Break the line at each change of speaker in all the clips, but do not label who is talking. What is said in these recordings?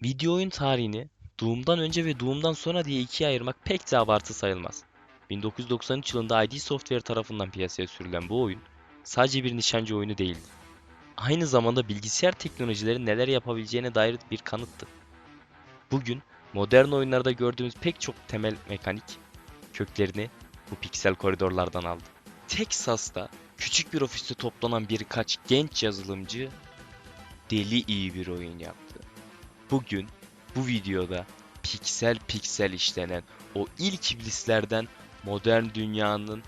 Video oyun tarihini Doom'dan önce ve Doom'dan sonra diye ikiye ayırmak pek de abartı sayılmaz. 1993 yılında ID Software tarafından piyasaya sürülen bu oyun sadece bir nişancı oyunu değildi. Aynı zamanda bilgisayar teknolojileri neler yapabileceğine dair bir kanıttı. Bugün modern oyunlarda gördüğümüz pek çok temel mekanik köklerini bu piksel koridorlardan aldı. Texas'ta küçük bir ofiste toplanan birkaç genç yazılımcı deli iyi bir oyun yaptı. Bugün bu videoda piksel piksel işlenen o ilk iblislerden modern dünyanın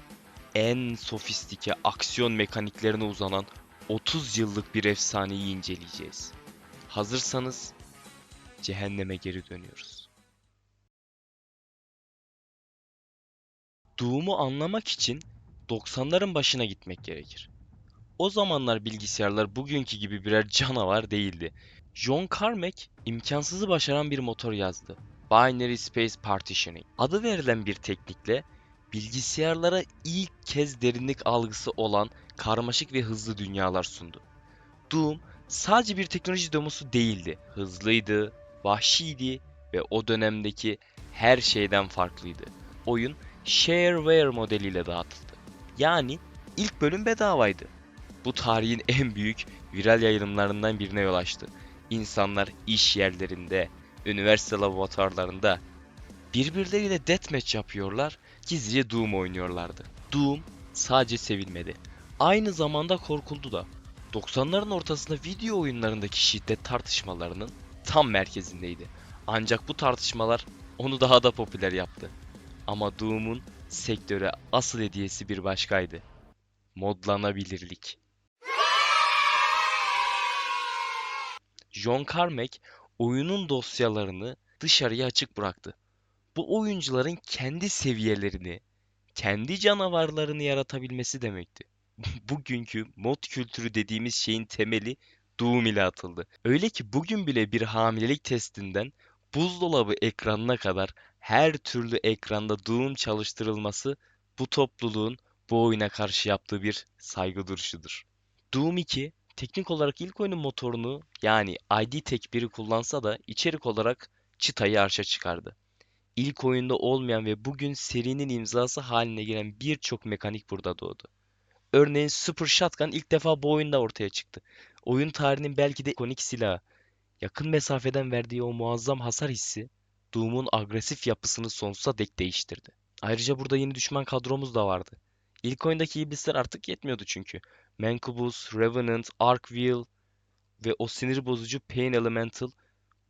en sofistike aksiyon mekaniklerine uzanan 30 yıllık bir efsaneyi inceleyeceğiz. Hazırsanız cehenneme geri dönüyoruz. Doom'u anlamak için 90'ların başına gitmek gerekir. O zamanlar bilgisayarlar bugünkü gibi birer canavar değildi. John Carmack imkansızı başaran bir motor yazdı. Binary Space Partitioning. Adı verilen bir teknikle bilgisayarlara ilk kez derinlik algısı olan karmaşık ve hızlı dünyalar sundu. Doom sadece bir teknoloji demosu değildi. Hızlıydı, vahşiydi ve o dönemdeki her şeyden farklıydı. Oyun Shareware modeliyle dağıtıldı. Yani ilk bölüm bedavaydı. Bu tarihin en büyük viral yayılımlarından birine yol açtı. İnsanlar iş yerlerinde, üniversite laboratuvarlarında birbirleriyle deathmatch yapıyorlar, gizlice Doom oynuyorlardı. Doom sadece sevilmedi. Aynı zamanda korkuldu da. 90'ların ortasında video oyunlarındaki şiddet tartışmalarının tam merkezindeydi. Ancak bu tartışmalar onu daha da popüler yaptı. Ama Doom'un sektöre asıl hediyesi bir başkaydı. Modlanabilirlik. John Carmack oyunun dosyalarını dışarıya açık bıraktı. Bu oyuncuların kendi seviyelerini, kendi canavarlarını yaratabilmesi demekti. Bugünkü mod kültürü dediğimiz şeyin temeli Doom ile atıldı. Öyle ki bugün bile bir hamilelik testinden buzdolabı ekranına kadar her türlü ekranda Doom çalıştırılması bu topluluğun bu oyuna karşı yaptığı bir saygı duruşudur. Doom 2 teknik olarak ilk oyunun motorunu yani ID Tech 1'i kullansa da içerik olarak çıtayı arşa çıkardı. İlk oyunda olmayan ve bugün serinin imzası haline gelen birçok mekanik burada doğdu. Örneğin Super Shotgun ilk defa bu oyunda ortaya çıktı. Oyun tarihinin belki de ikonik silahı. Yakın mesafeden verdiği o muazzam hasar hissi Doom'un agresif yapısını sonsuza dek değiştirdi. Ayrıca burada yeni düşman kadromuz da vardı. İlk oyundaki iblisler artık yetmiyordu çünkü. Mancubus, Revenant, Archville ve o sinir bozucu Pain Elemental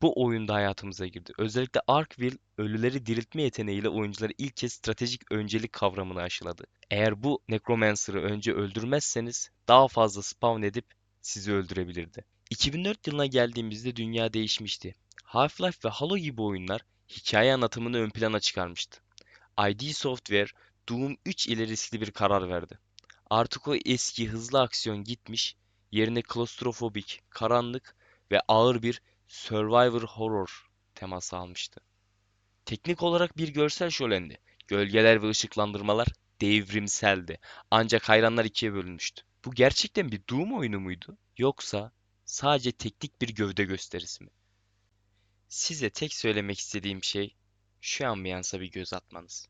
bu oyunda hayatımıza girdi. Özellikle Arkville ölüleri diriltme yeteneğiyle oyuncuları ilk kez stratejik öncelik kavramını aşıladı. Eğer bu Necromancer'ı önce öldürmezseniz daha fazla spawn edip sizi öldürebilirdi. 2004 yılına geldiğimizde dünya değişmişti. Half-Life ve Halo gibi oyunlar hikaye anlatımını ön plana çıkarmıştı. ID Software Doom 3 ile riskli bir karar verdi. Artık o eski hızlı aksiyon gitmiş, yerine klostrofobik, karanlık ve ağır bir survivor horror teması almıştı. Teknik olarak bir görsel şölendi. Gölgeler ve ışıklandırmalar devrimseldi. Ancak hayranlar ikiye bölünmüştü. Bu gerçekten bir Doom oyunu muydu? Yoksa sadece teknik bir gövde gösterisi mi? Size tek söylemek istediğim şey şu ambiyansa bir göz atmanız.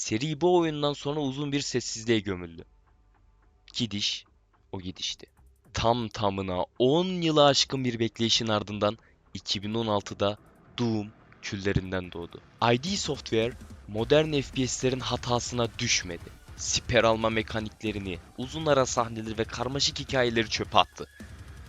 Seri bu oyundan sonra uzun bir sessizliğe gömüldü. Gidiş o gidişti. Tam tamına 10 yılı aşkın bir bekleyişin ardından 2016'da Doom küllerinden doğdu. ID Software modern FPS'lerin hatasına düşmedi. Siper alma mekaniklerini, uzun ara sahneleri ve karmaşık hikayeleri çöpe attı.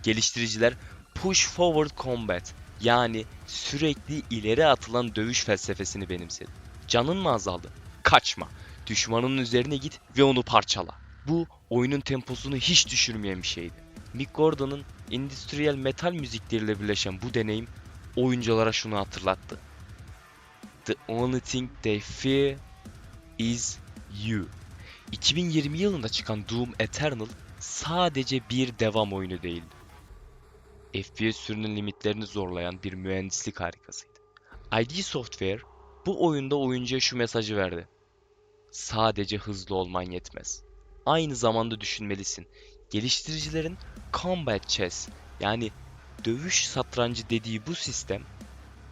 Geliştiriciler Push Forward Combat yani sürekli ileri atılan dövüş felsefesini benimsedi. Canın mı azaldı? Kaçma. Düşmanın üzerine git ve onu parçala. Bu oyunun temposunu hiç düşürmeyen bir şeydi. Mick Gordon'ın endüstriyel metal müzikleriyle birleşen bu deneyim oyunculara şunu hatırlattı. The only thing they fear is you. 2020 yılında çıkan Doom Eternal sadece bir devam oyunu değildi. FPS sürünün limitlerini zorlayan bir mühendislik harikasıydı. ID Software Bu oyunda oyuncuya şu mesajı verdi: sadece hızlı olman yetmez. Aynı zamanda düşünmelisin. Geliştiricilerin Combat Chess, yani dövüş satrancı dediği bu sistem,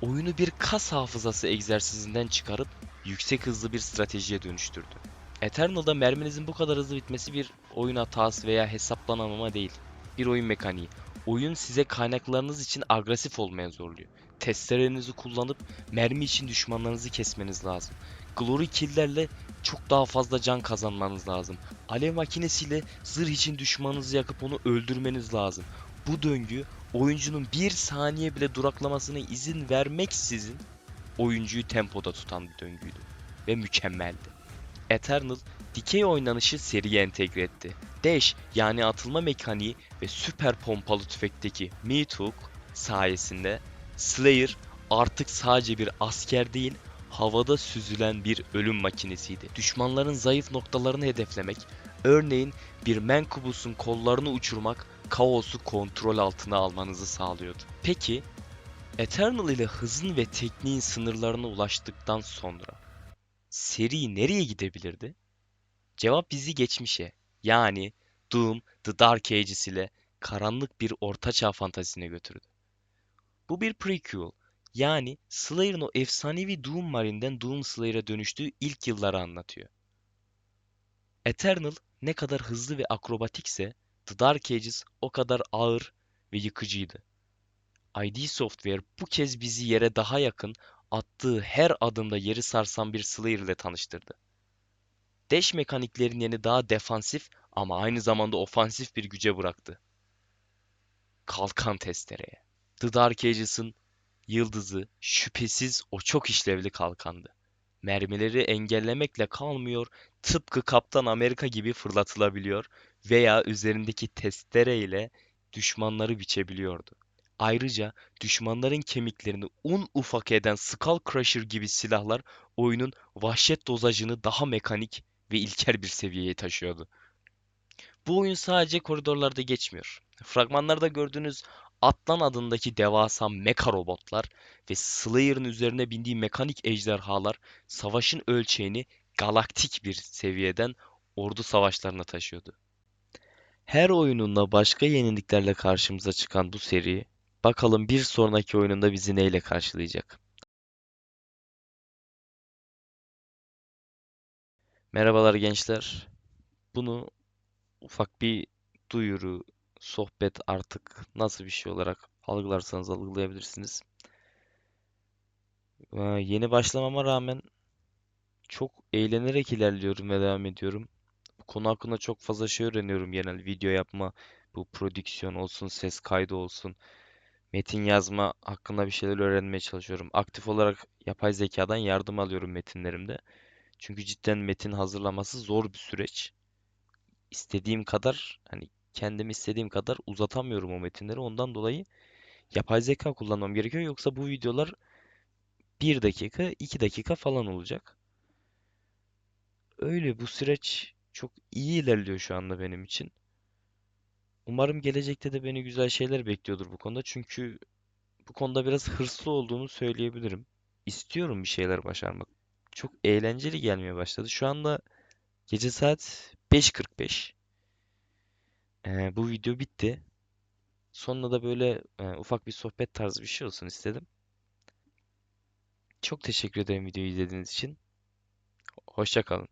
oyunu bir kas hafızası egzersizinden çıkarıp yüksek hızlı bir stratejiye dönüştürdü. Eternal'da merminizin bu kadar hızlı bitmesi bir oyun hatası veya hesaplanamama değil. Bir oyun mekaniği. Oyun size kaynaklarınız için agresif olmaya zorluyor. Testerenizi kullanıp mermi için düşmanlarınızı kesmeniz lazım. Glory kill'lerle çok daha fazla can kazanmanız lazım. Alev makinesiyle zırh için düşmanınızı yakıp onu öldürmeniz lazım. Bu döngü oyuncunun bir saniye bile duraklamasına izin vermeksizin oyuncuyu tempoda tutan bir döngüydü. Ve mükemmeldi. Eternal, dikey oynanışı seriye entegre etti. Dash, yani atılma mekaniği ve süper pompalı tüfekteki Meat Hook sayesinde Slayer artık sadece bir asker değil, havada süzülen bir ölüm makinesiydi. Düşmanların zayıf noktalarını hedeflemek, örneğin bir Menkubus'un kollarını uçurmak, kaosu kontrol altına almanızı sağlıyordu. Peki, Eternal ile hızın ve tekniğin sınırlarına ulaştıktan sonra seri nereye gidebilirdi? Cevap bizi geçmişe, yani Doom, The Dark Ages ile karanlık bir ortaçağ fantazisine götürdü. Bu bir prequel, yani Slayer'ın o efsanevi Doom Marine'den Doom Slayer'a dönüştüğü ilk yılları anlatıyor. Eternal ne kadar hızlı ve akrobatikse, The Dark Ages o kadar ağır ve yıkıcıydı. ID Software bu kez bizi yere daha yakın, attığı her adımda yeri sarsan bir Slayer ile tanıştırdı. Dash mekaniklerin yerini daha defansif ama aynı zamanda ofansif bir güce bıraktı. Kalkan testereye. The Dark Ages'ın yıldızı şüphesiz o çok işlevli kalkandı. Mermileri engellemekle kalmıyor, tıpkı Kaptan Amerika gibi fırlatılabiliyor veya üzerindeki testere ile düşmanları biçebiliyordu. Ayrıca düşmanların kemiklerini un ufak eden Skull Crusher gibi silahlar oyunun vahşet dozajını daha mekanik ve ilkel bir seviyeye taşıyordu. Bu oyun sadece koridorlarda geçmiyor. Fragmanlarda gördüğünüz Atlan adındaki devasa meka robotlar ve Slayer'ın üzerine bindiği mekanik ejderhalar savaşın ölçeğini galaktik bir seviyeden ordu savaşlarına taşıyordu. Her oyununda başka yeniliklerle karşımıza çıkan bu seri, bakalım bir sonraki oyununda bizi neyle karşılayacak? Merhabalar gençler. Bunu ufak bir duyuru, sohbet, artık nasıl bir şey olarak algılarsanız algılayabilirsiniz. Yeni başlamama rağmen çok eğlenerek ilerliyorum ve devam ediyorum. Bu konu hakkında çok fazla şey öğreniyorum genel video yapma, bu prodüksiyon olsun, ses kaydı olsun, metin yazma hakkında bir şeyler öğrenmeye çalışıyorum. Aktif olarak yapay zekadan yardım alıyorum metinlerimde. Çünkü cidden metin hazırlaması zor bir süreç. İstediğim kadar, hani kendim istediğim kadar uzatamıyorum o metinleri. Ondan dolayı yapay zeka kullanmam gerekiyor. Yoksa bu videolar 1 dakika, 2 dakika falan olacak. Öyle, bu süreç çok iyi ilerliyor şu anda benim için. Umarım gelecekte de beni güzel şeyler bekliyordur bu konuda. Çünkü bu konuda biraz hırslı olduğumu söyleyebilirim. İstiyorum bir şeyler başarmak. Çok eğlenceli gelmeye başladı. Şu anda gece saat 5:45. Bu video bitti. Sonunda da böyle ufak bir sohbet tarzı bir şey olsun istedim. Çok teşekkür ederim videoyu izlediğiniz için. Hoşça kalın.